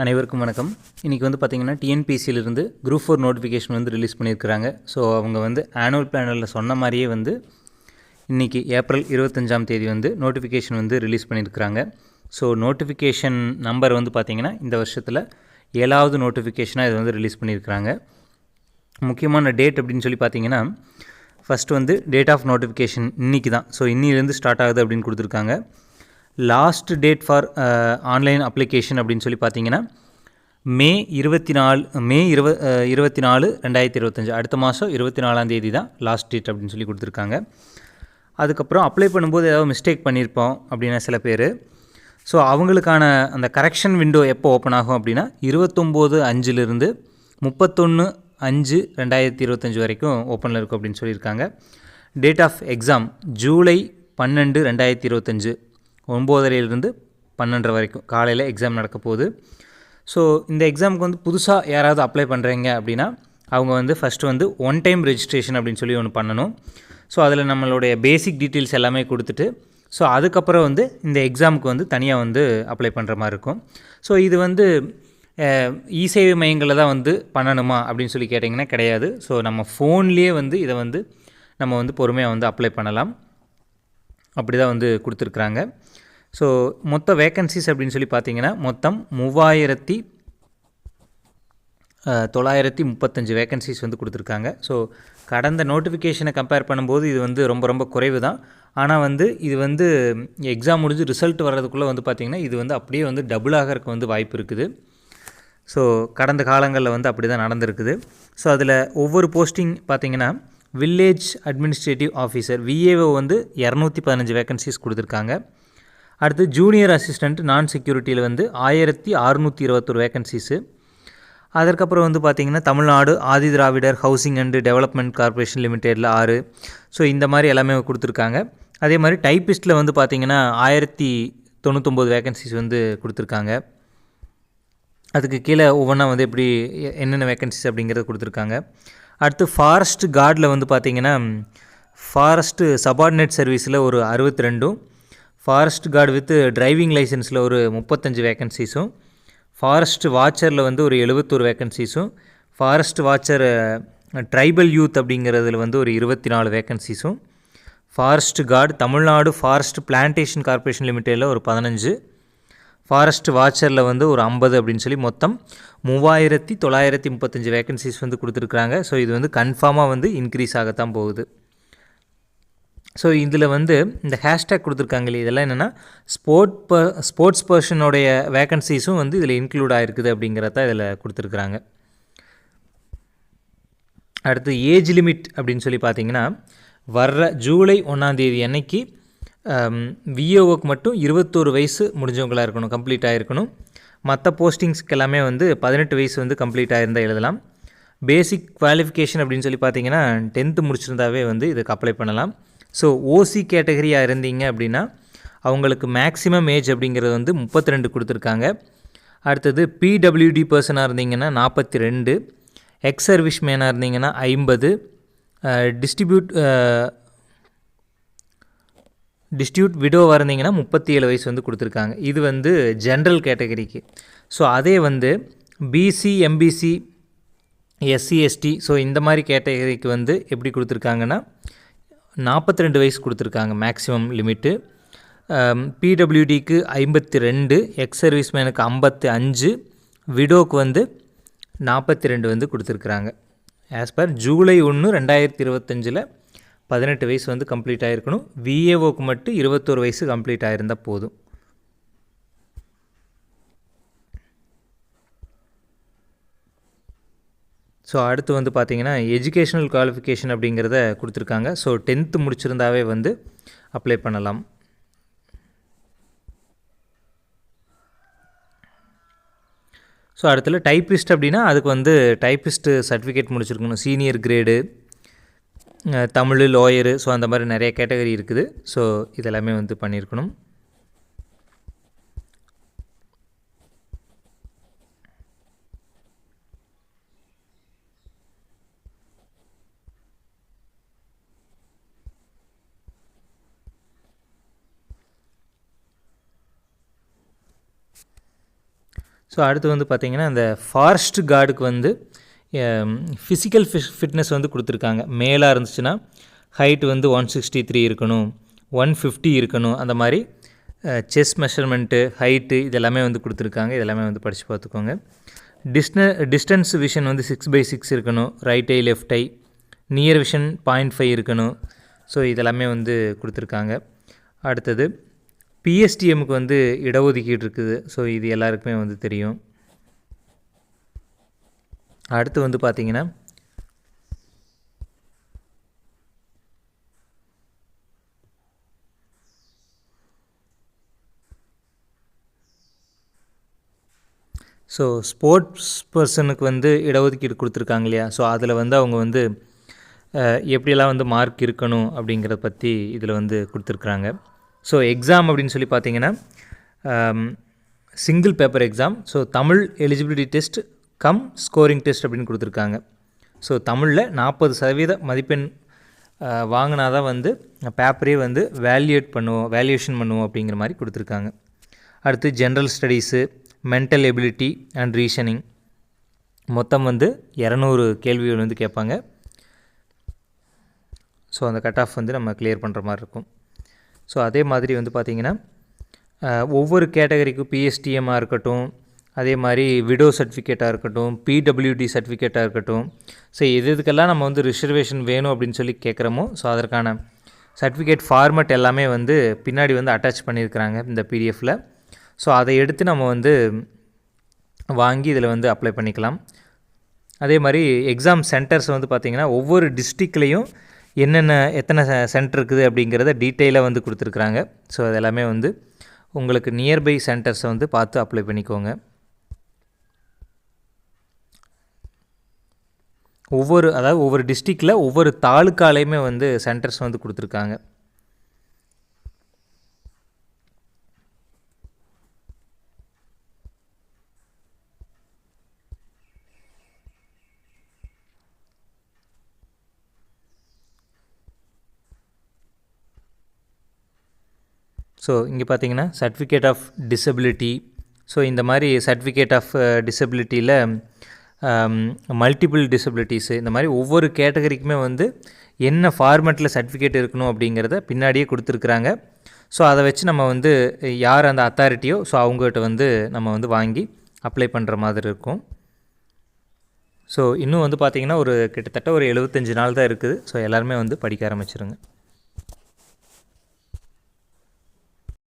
அனைவருக்கும் வணக்கம். இன்றைக்கி வந்து பார்த்திங்கன்னா டிஎன்பிசியிலிருந்து குரூப் 4 நோட்டிஃபிகேஷன் வந்து ரிலீஸ் பண்ணியிருக்கிறாங்க. ஸோ அவங்க வந்து ஆனுவல் பிளானரில் சொன்ன மாதிரியே வந்து இன்றைக்கி ஏப்ரல் 25ஆம் தேதி வந்து நோட்டிஃபிகேஷன் வந்து ரிலீஸ் பண்ணியிருக்கிறாங்க. ஸோ நோட்டிஃபிகேஷன் நம்பர் வந்து பார்த்திங்கன்னா இந்த வருஷத்தில் 7வது நோட்டிஃபிகேஷனாக இது வந்து ரிலீஸ் பண்ணியிருக்கிறாங்க. முக்கியமான டேட் அப்படின்னு சொல்லி பார்த்திங்கன்னா ஃபஸ்ட்டு வந்து டேட் ஆஃப் நோட்டிஃபிகேஷன் இன்றைக்கி தான். ஸோ இன்னிலேருந்து ஸ்டார்ட் ஆகுது அப்படின்னு கொடுத்துருக்காங்க. Last date for online application அப்படின்னு சொல்லி பார்த்தீங்கன்னா மே 24 2025 அடுத்த மாதம் 24ஆம் தேதி தான் லாஸ்ட் டேட் அப்படின்னு சொல்லி கொடுத்துருக்காங்க. அதுக்கப்புறம் அப்ளை பண்ணும்போது ஏதாவது மிஸ்டேக் பண்ணியிருப்போம் அப்படின்னா சில பேர், ஸோ அவங்களுக்கான அந்த கரெக்ஷன் விண்டோ எப்போ ஓப்பன் ஆகும் அப்படின்னா 29/5 31/5/2025 வரைக்கும் ஓப்பனில் இருக்கும் அப்படின்னு சொல்லியிருக்காங்க. டேட் ஆஃப் எக்ஸாம் ஜூலை 12 2025 9:30 12 வரைக்கும் காலையில் எக்ஸாம் நடக்க போகுது. ஸோ இந்த எக்ஸாமுக்கு வந்து புதுசாக யாராவது அப்ளை பண்ணுறீங்க அப்படின்னா அவங்க வந்து ஃபஸ்ட்டு வந்து ஒன் டைம் ரெஜிஸ்ட்ரேஷன் அப்படின்னு சொல்லி ஒன்று பண்ணணும். ஸோ அதில் நம்மளுடைய பேசிக் டீட்டெயில்ஸ் எல்லாமே கொடுத்துட்டு ஸோ அதுக்கப்புறம் வந்து இந்த எக்ஸாமுக்கு வந்து தனியாக வந்து அப்ளை பண்ணுற மாதிரி இருக்கும். ஸோ இது வந்து இ-சேவை மையங்களில் தான் வந்து பண்ணணுமா அப்படின்னு சொல்லி கேட்டிங்கன்னா கிடையாது. ஸோ நம்ம ஃபோன்லேயே வந்து இதை வந்து நம்ம வந்து பொறுமையாக வந்து அப்ளை பண்ணலாம். அப்படி தான் வந்து கொடுத்துருக்குறாங்க. ஸோ மொத்த வேக்கன்சிஸ் அப்படின்னு சொல்லி பார்த்தீங்கன்னா மொத்தம் 3935 வேக்கன்சிஸ் வந்து கொடுத்துருக்காங்க. ஸோ கடந்த நோட்டிஃபிகேஷனை கம்பேர் பண்ணும்போது இது வந்து ரொம்ப ரொம்ப குறைவு தான். ஆனால் வந்து இது வந்து எக்ஸாம் முடிஞ்சு ரிசல்ட் வர்றதுக்குள்ளே வந்து பார்த்திங்கன்னா இது வந்து அப்படியே வந்து டபுள் ஆகிறதுக்கு வந்து வாய்ப்பு இருக்குது. ஸோ கடந்த காலங்களில் வந்து அப்படி தான் நடந்திருக்குது. ஸோ அதில் ஒவ்வொரு போஸ்டிங் பார்த்திங்கன்னா வில்லேஜ் அட்மினிஸ்ட்ரேட்டிவ் ஆஃபீஸர் விஏஓ வந்து 215 வேக்கன்சிஸ் கொடுத்துருக்காங்க. அடுத்து ஜூனியர் அசிஸ்டண்ட் நான் செக்யூரிட்டியில் வந்து 1621 வேக்கன்சிஸு. அதற்கப்புறம் வந்து பார்த்திங்கன்னா Tamil Nadu Adi Dravidar housing and development corporation லிமிடெடில் 6. ஸோ இந்த மாதிரி எல்லாமே கொடுத்துருக்காங்க. அதே மாதிரி டைப்பிஸ்ட்டில் வந்து பார்த்திங்கன்னா 1099 வேக்கன்சிஸ் வந்து கொடுத்துருக்காங்க. அதுக்கு கீழே ஒவ்வொன்றா வந்து எப்படி என்னென்ன வேக்கன்சிஸ் அப்படிங்கிறத கொடுத்துருக்காங்க. அடுத்து ஃபாரஸ்ட் கார்டில் வந்து பார்த்திங்கன்னா ஃபாரஸ்ட்டு சபார்டினேட் சர்வீஸில் ஒரு 62, ஃபாரஸ்ட் கார்டு வித் டிரைவிங் லைசன்ஸில் ஒரு 35 வேக்கன்சிஸும், ஃபாரஸ்ட் வாட்சரில் வந்து ஒரு 71 வேக்கன்சிஸும், ஃபாரஸ்ட் வாட்சர் ட்ரைபல் யூத் அப்படிங்கிறதுல வந்து ஒரு 24 வேக்கன்சிஸும், forest guard Tamil Nadu forest plantation corporation லிமிடெடில் ஒரு 15, ஃபாரஸ்ட் வாட்சரில் வந்து ஒரு 50 அப்படின்னு சொல்லி மொத்தம் 3935 வேக்கன்சிஸ் வந்து கொடுத்துருக்குறாங்க. ஸோ இது வந்து கன்ஃபார்மாக வந்து இன்க்ரீஸ் ஆகத்தான் போகுது. ஸோ இதில் வந்து இந்த ஹேஷ்டேக் கொடுத்துருக்காங்க இல்லையா, இதெல்லாம் என்னென்னா ஸ்போர்ட்ஸ் பர்சனோடைய வேக்கன்சிஸும் வந்து இதில் இன்க்ளூட் ஆகிருக்குது அப்படிங்கிறத இதில் கொடுத்துருக்குறாங்க. அடுத்து ஏஜ் லிமிட் அப்படின்னு சொல்லி பார்த்தீங்கன்னா வர்ற ஜூலை 1ஆம் தேதி அன்னைக்கு விஏஓக்கு மட்டும் 21 வயசு முடிஞ்சவங்களாக இருக்கணும், கம்ப்ளீட் ஆகிருக்கணும். மற்ற போஸ்டிங்ஸ்க்கு எல்லாமே வந்து 18 வயசு வந்து கம்ப்ளீட் ஆகிருந்தால் எழுதலாம். பேசிக் குவாலிஃபிகேஷன் அப்படின்னு சொல்லி பார்த்தீங்கன்னா 10th முடிச்சிருந்தாவே வந்து இதுக்கு அப்ளை பண்ணலாம். ஸோ ஓசி கேட்டகரியாக இருந்தீங்க அப்படின்னா அவங்களுக்கு மேக்ஸிமம் ஏஜ் அப்படிங்கிறது வந்து 32 கொடுத்துருக்காங்க. அடுத்தது பிடபிள்யூடி பர்சனாக இருந்தீங்கன்னா 42, எக்ஸ் சர்வீஸ் மேனாக இருந்தீங்கன்னா 50, டிஸ்ட்ரிபியூட் விடோவாக இருந்தீங்கன்னா 37 வயசு வந்து கொடுத்துருக்காங்க. இது வந்து ஜென்ரல் கேட்டகரிக்கு. ஸோ அதே வந்து BC MBC SC ST so இந்த மாதிரி கேட்டகரிக்கு வந்து எப்படி கொடுத்துருக்காங்கன்னா 42 வயசு கொடுத்துருக்காங்க மேக்ஸிமம் லிமிட்டு. பிடபிள்யூடிக்கு 52, எக்ஸ் சர்வீஸ் மேனுக்கு 55, விடோக்கு வந்து 42 வந்து கொடுத்துருக்குறாங்க. ஆஸ் பர் ஜூலை 1 2025 18 வயசு வந்து கம்ப்ளீட் ஆகிருக்கணும். விஏஓக்கு மட்டும் 21 வயசு கம்ப்ளீட் ஆகிருந்தால் போதும். ஸோ அடுத்து வந்து பார்த்திங்கன்னா எஜுகேஷ்னல் குவாலிஃபிகேஷன் அப்படிங்கிறத கொடுத்துருக்காங்க. ஸோ 10th முடிச்சிருந்தாவே வந்து அப்ளை பண்ணலாம். ஸோ அடுத்துல டைப்பிஸ்ட் அப்படின்னா அதுக்கு வந்து டைப்பிஸ்ட்டு சர்டிஃபிகேட் முடிச்சிருக்கணும், senior grade, Tamil, lawyer, so அந்த மாதிரி நிறைய கேட்டகரி இருக்குது. ஸோ இதெல்லாமே வந்து பண்ணியிருக்கணும். ஸோ அடுத்து வந்து பார்த்திங்கன்னா இந்த ஃபாரஸ்ட் கார்டுக்கு வந்து ஃபிசிக்கல் ஃபிட்னஸ் வந்து கொடுத்துருக்காங்க. மேலாக இருந்துச்சுன்னா ஹைட் வந்து 163 இருக்கணும், 150 இருக்கணும், அந்த மாதிரி செஸ்ட் மெஷர்மெண்ட்டு, ஹைட்டு இதெல்லாமே வந்து கொடுத்துருக்காங்க. இதெல்லாமே வந்து படித்து பார்த்துக்கோங்க. டிஸ்டன்ஸ் விஷன் வந்து 6/6 இருக்கணும், right I left I, near vision 0.5 இருக்கணும். ஸோ இதெல்லாமே வந்து கொடுத்துருக்காங்க. அடுத்தது பிஎஸ்டிஎம்முக்கு வந்து இடஒதுக்கீடு இருக்குது. ஸோ இது எல்லாருக்குமே வந்து தெரியும். அடுத்து வந்து பார்த்திங்கன்னா ஸோ ஸ்போர்ட்ஸ் பர்சனுக்கு வந்து இடஒதுக்கீடு கொடுத்துருக்காங்க இல்லையா? ஸோ அதில் வந்து அவங்க வந்து எப்படியெல்லாம் வந்து மார்க் இருக்கணும் அப்படிங்கிறத பற்றி இதில் வந்து கொடுத்துருக்குறாங்க. ஸோ எக்ஸாம் அப்படின்னு சொல்லி பார்த்தீங்கன்னா single paper exam. So Tamil eligibility test come scoring test அப்படின்னு கொடுத்துருக்காங்க. ஸோ தமிழில் 40% மதிப்பெண் வாங்கினா தான் வந்து பேப்பரே வந்து வேல்யூவேஷன் பண்ணுவோம் அப்படிங்கிற மாதிரி கொடுத்துருக்காங்க. அடுத்து general studies, mental ability and reasoning, மொத்தம் வந்து 200 கேள்விகள் வந்து கேட்பாங்க. ஸோ அந்த கட் ஆஃப் வந்து நம்ம கிளியர் பண்ணுற மாதிரி இருக்கும். ஸோ அதே மாதிரி வந்து பார்த்திங்கன்னா ஒவ்வொரு கேட்டகரிக்கும் பிஎஸ்டிஎம்மாக இருக்கட்டும், அதே மாதிரி விடோ சர்டிஃபிகேட்டாக இருக்கட்டும், பிடபிள்யூடி சர்டிஃபிகேட்டாக இருக்கட்டும், ஸோ இதுக்கெல்லாம் நம்ம வந்து ரிசர்வேஷன் வேணும் அப்படின்னு சொல்லி கேட்குறோமோ, ஸோ அதற்கான சர்டிஃபிகேட் ஃபார்மேட் எல்லாமே வந்து பின்னாடி வந்து அட்டாச் பண்ணியிருக்கிறாங்க இந்த பிடிஎஃப்பில். ஸோ அதை எடுத்து நம்ம வந்து வாங்கி இதில் வந்து அப்ளை பண்ணிக்கலாம். அதே மாதிரி எக்ஸாம் சென்டர்ஸ் வந்து பார்த்திங்கன்னா ஒவ்வொரு டிஸ்ட்ரிக்ட்லேயும் எத்தனை சென்டர் இருக்குது அப்படிங்கிறத டீட்டெயிலாக வந்து கொடுத்துருக்குறாங்க. ஸோ அதெல்லாமே வந்து உங்களுக்கு நியர்பை சென்டர்ஸை வந்து பார்த்து அப்ளை பண்ணிக்கோங்க. ஒவ்வொரு டிஸ்ட்ரிக்டில் ஒவ்வொரு தாலுக்காலையுமே வந்து சென்டர்ஸ் வந்து கொடுத்துருக்காங்க. ஸோ இங்கே பார்த்தீங்கன்னா சர்டிஃபிகேட் ஆஃப் டிசபிலிட்டி. ஸோ இந்த மாதிரி சர்டிஃபிகேட் ஆஃப் டிசபிலிட்டியில் மல்டிபிள் டிசபிலிட்டிஸு, இந்த மாதிரி ஒவ்வொரு கேட்டகரிக்குமே வந்து என்ன ஃபார்மேட்டில் சர்டிஃபிகேட் இருக்கணும் அப்படிங்கிறத பின்னாடியே கொடுத்துருக்குறாங்க. ஸோ அதை வச்சு நம்ம வந்து யார் அந்த அத்தாரிட்டியோ ஸோ அவங்ககிட்ட வந்து நம்ம வந்து வாங்கி அப்ளை பண்ணுற மாதிரி இருக்கும். ஸோ இன்னும் வந்து பார்த்திங்கன்னா கிட்டத்தட்ட ஒரு 75 நாள் தான் இருக்குது. ஸோ எல்லாருமே வந்து படிக்க ஆரம்பிச்சிருங்க.